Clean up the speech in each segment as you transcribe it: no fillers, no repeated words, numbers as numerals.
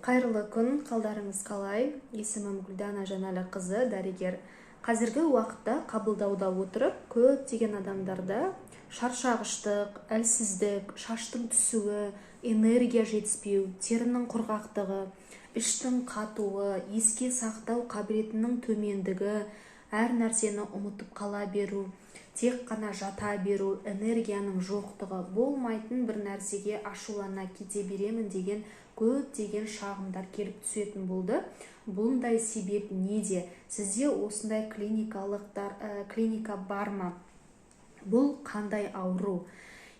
Қайырлы күн, қалдарыңыз қалай? Есімім Гүлдана Жанәліқызы, дәрігер. Қазіргі уақытта қабылдауда отырып, көптеген адамдарда шаршағыштық, әлсіздік, шаштың түсуі, энергия жетіспеу, терінің құрғақтығы, іштің қатуы, еске сақтау қабілетінің төмендігі, әр нәрсені ұмытып қала беру, тек қана жата беру, энергияның жоқтығы, болмайтын бір нәрсеге ашулана кете беремін деген көптеген шағымдар келіп түсетін болды. Бұндай себеп неде? Сізде осындай клиника бар ма? Бұл қандай ауру?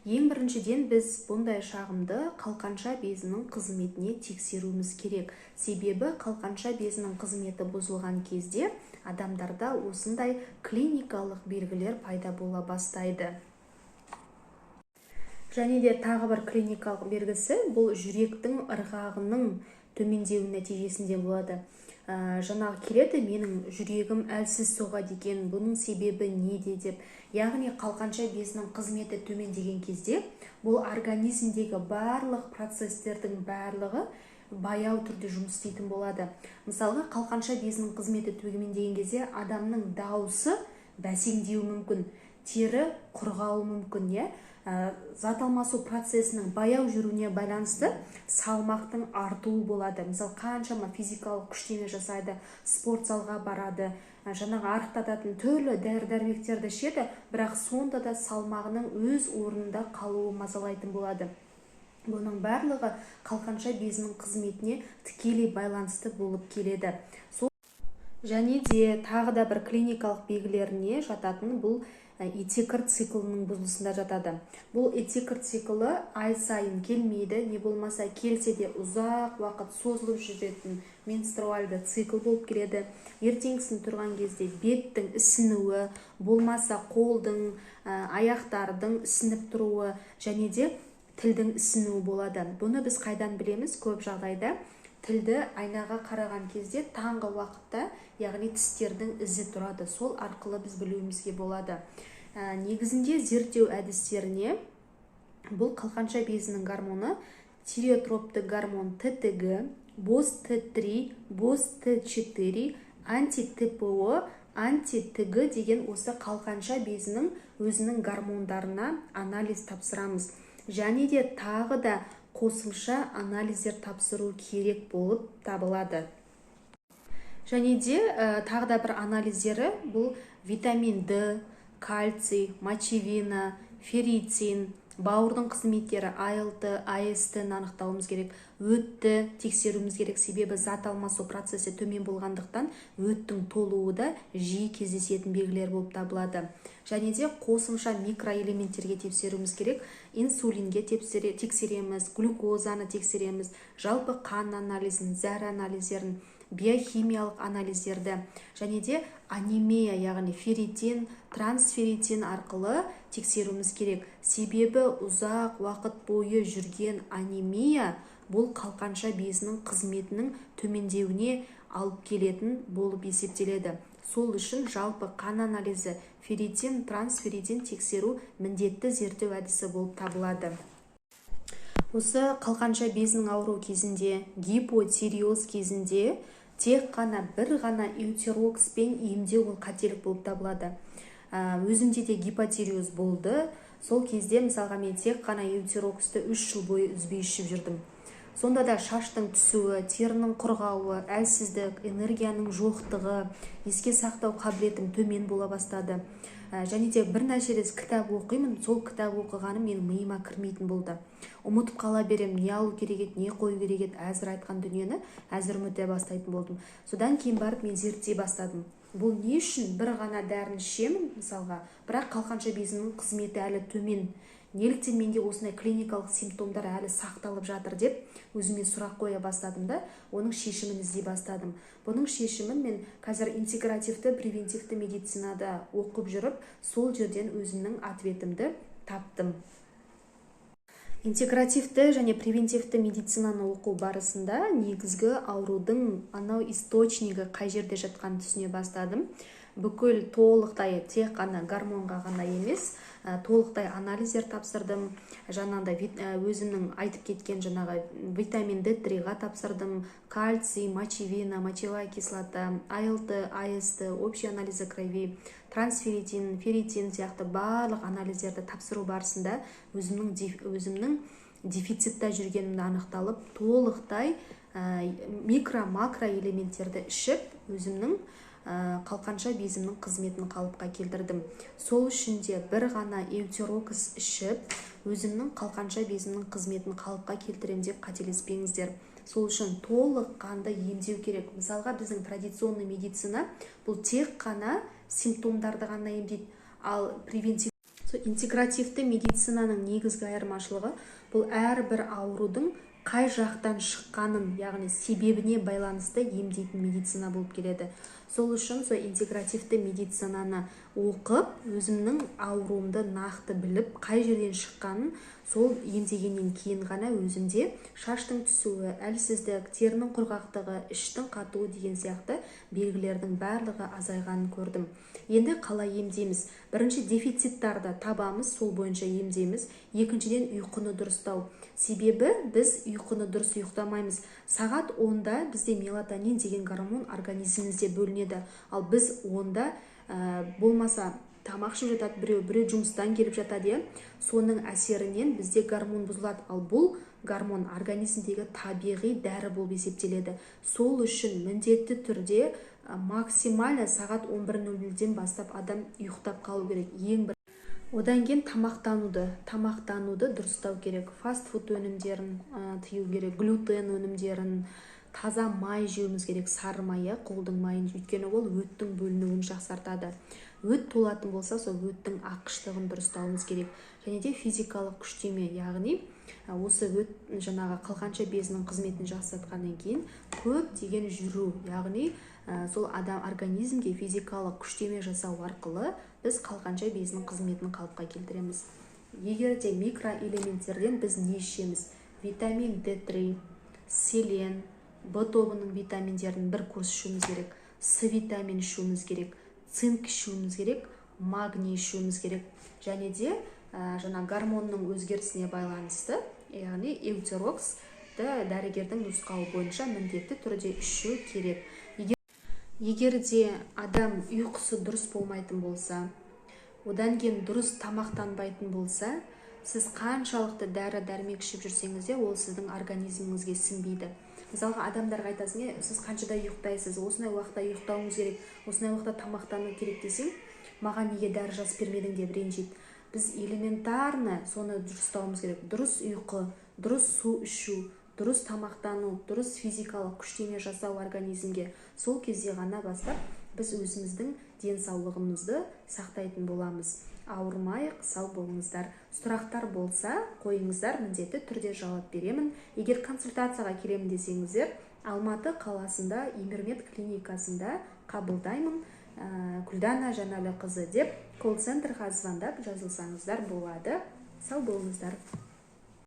Ең біріншіден біз бұндай шағымды қалқанша безінің қызметіне тексеруіміз керек. Себебі қалқанша безінің қызметі бұзылған кезде адамдарда осындай клиникалық белгілер пайда бола бастайды. Және де тағы бір клиникалық белгісі бұл жүректің ырғағының төмендеу нәтижесінде болады. Жаңағы келеді, менің жүрегім әлсіз соғады екен, бұның себебі неде деп. Яғни қалқанша безінің қызметі төмендеген кезде бұл организмдегі барлық процестердің барлығы баяу түрде жұмыс істейтін болады. Мысалға, қалқанша безінің қызметі төмендеген кезде адамның дауысы бәсеңдеуі мүмкін, тері құрғауы мүмкін, зат алмасу процесінің баяу жүруіне байланысты салмақтың артуы болады. Мысалы, қаншама физикалық күштеме жасайды, спорт залға барады, жаңағы арықтататын түрлі дәрі-дәрмектерді ішеді, бірақ сонда да салмағының өз орнында қалуы мазалайтын болады. Бұның барлығы қалқанша безінің қызметіне тікелей байланысты болып келеді. Және де тағы да бір клиникалық белгілеріне жататын бұл этекр циклының бұзылысында жатады. Бұл этекр циклы ай сайын келмейді, не болмаса келсе де ұзақ уақыт созылып жүретін менструальды цикл болып келеді. Ертеңгісін тұрған кезде беттің ісінуі, болмаса қолдың, аяқтардың ісініп тұруы, және де тілдің ісінуі болады. Бұны біз қайдан білеміз? Көп жағдайда тілді айнаға қараған кезде таңғы уақытта, яғни тістердің ізі тұрады. Сол арқылы біз білуімізге болады. Негізінде зерттеу әдістеріне бұл қалқанша безінің гормоны тиреотропты гормон ТТГ, бос Т3, бос Т4, анти-ТПО, анти-ТГ деген осы қалқанша безінің өзінің гормондарына анализ тапсырамыз. Және де тағы да қосымша анализдер тапсыру керек болып табылады. Және де тағы да бір анализдері бұл витамин Д, кальций, мочевина, ферритин, бауырдың қызметтері АЛТ, АСТ-ні анықтауымыз керек, өтті тексеруіміз керек, себебі зат алмасу процесі төмен болғандықтан өттің толуы да жиі кездесетін белгілер болып табылады. Және де қосымша микроэлементтерге тексеруіміз керек, инсулинге тексереміз, глюкозаны тексереміз, жалпы қан анализін, зәр анализдерін, биохимиялық анализдерді, және де анемия, яғни ферритин, трансферритин арқылы тексеруіміз керек. Себебі ұзақ уақыт бойы жүрген анемия бұл қалқанша безінің қызметінің төмендеуіне алып келетін болып есептеледі. Сол үшін жалпы қан анализі, ферритин, трансферритин тексеру міндетті зерттеу әдісі болып табылады. Осы қалқанша безінің ауыру кезінде, гипотиреоз кезінде тек қана бір ғана эутерокспен емдеу ол қателік болып табылады. Өзімде де гипотиреоз болды. Сол кезде мысалға мен тек қана эутероксты 3 жыл бойы үзбей ішіп жүрдім. Сонда да шаштың түсуі, терінің құрғауы, әлсіздік, энергияның жоқтығы, еске сақтау қабілетім төмен бола бастады. Және де бір нәрселес кітап оқимын, сол кітап оқығаным менің миыма кірмейтін болды. Ұмытып қала берем, не алу керек еді, не қою керек еді, әзір айтқан дүниені әзір ұмыта бастайтын болдым. Содан кейін барып мен зерттей бастадым. Бұл не үшін бір ғана дәріні ішемін, мысалға, бірақ қалқанша безінің қызметі әлі төмен. Неліктен менде осындай клиникалық симптомдар әлі сақталып жатыр деп өзіме сұрақ қоя бастадым да, оның шешімін іздей бастадым. Бұның шешімін мен қазір интегративті, превентивті медицинада оқып жүріп, сол жерден өзімнің ответімді таптым. Интегративті және превентивті медицинаны оқу барысында негізгі аурудың анау источнигі қай жерде жатқанын түсіне бастадым. Бүкіл толықтай тек қана гормонға ғана емес, толықтай анализдер тапсырдым. Жаңағыдай өзімнің айтып кеткен жаңағы витамин D3-ға тапсырдым, кальций, мочевина, мочевая кислота, АЛТ, АСТ, общий анализы крови, трансферритин, ферритин сияқты барлық анализдерді тапсыру барысында өзімнің дефицитта жүргенімді анықталып, толықтай микро-макро элементтерді ішіп, өзімнің қалқанша безімнің қызметін қалыпқа келтірдім. Сол үшін де бір ғана эутерокс ішіп, өзімнің қалқанша безімнің қызметін қалыпқа келтірем деп қателеспеңіздер. Сол үшін толық қанды емдеу керек. Мысалға, біздің традиционный медицина бұл тек қана симптомдарды ғана емдейді, ал интегративті медицинаның негізгі айырмашылығы бұл әрбір аурудың қай жақтан шыққанын, яғни себебіне байланысты емдейтін медицина болып келеді. Сол үшін интегративті медицинаны оқып, өзімнің ауруымды нақты біліп, қай жерден шыққанын сол емдегеннен кейін ғана өзімде шаштың түсуі, әлсіздік, терінің құрғақтығы, іштің қатуы деген сияқты белгілердің барлығы азайғанын көрдім. Енді қалай емдейміз? Бірінші, дефициттарды табамыз, сол бойынша емдейміз. Екіншіден, ұйқыны дұрыстау. Себебі біз ұйқыны дұрыс ұйықтамаймыз. Сағат 10-да бізде мелатонин деген гормон организмімізде бөлінеді. Ал біз 10-да болмаса тамақ ішіп жатады, біреу жұмыстан келіп жатады, соның әсерінен бізде гормон бұзылады. Ал бұл гормон организмдегі табиғи дәрі болып есептеледі. Сол үшін міндетті түрде максимально сағат 11:00-ден бастап адам ұйықтап қалу керек. Одан кейін тамақтануды дұрыстау керек. Фастфуд өнімдерін тыю керек, глютен өнімдерін, таза май жеуіміз керек, сары май, қолдың майын, өйткені ол өттің бөлінуін жақсартады. Өт толатын болса, сол өттің аққыштығын дұрыстауымыз керек. Және де физикалық күштеме, яғни осы өт жаңағы қалқанша безінің қызметін жақсартқаннан кейін көп деген жүру, яғни сол адам организмге физикалық күштеме жасау арқылы біз қалқанша безінің қызметін қалыпқа келтіреміз. Егер де микроэлементтерден біз не ішеміз? Витамин D3, селен, В тобының витаминдерін бір курс ішуіміз керек, С витамин ішуіміз керек, цинк ішуіміз керек, магний ішуіміз керек. Және де гормонның өзгерісіне байланысты, яғни эутероксты дәрігердің нұсқауы бойынша міндетті түрде ішу керек. Егер де адам ұйқысы дұрыс болмайтын болса, одан кейін дұрыс тамақтанбайтын болса, сіз қаншалықты дәрі-дәрмек ішіп жүрсеңіз де, ол сіздің организміңізге сіңбейді. Мысалға, адамдарға айтасың, сіз қаншада ұйықтайсыз, осындай уақытта ұйықтауыңыз керек, осындай уақытта тамақтану керек десең, маған неге дәрі жазып бермедің деп ренжиді. Біз элементарно соны дұрыстауымыз керек. Дұрыс ұйқы, дұрыс су ішу, дұрыс тамақтану, дұрыс физикалық күштеме жасау организмге. Сол кезде ғана бастап біз өзіміздің денсаулығымызды сақтайтын боламыз. Ауырмайық, сау болыңыздар. Сұрақтар болса, қойыңыздар, міндетті түрде жауап беремін. Егер консультацияға келемін десеңіздер, Алматы қаласында Емермет клиникасында қабылдаймын, Күлдана Жанәліқызы деп колл-центрға звондап жазылсаңыздар болады. Сау болыңыздар.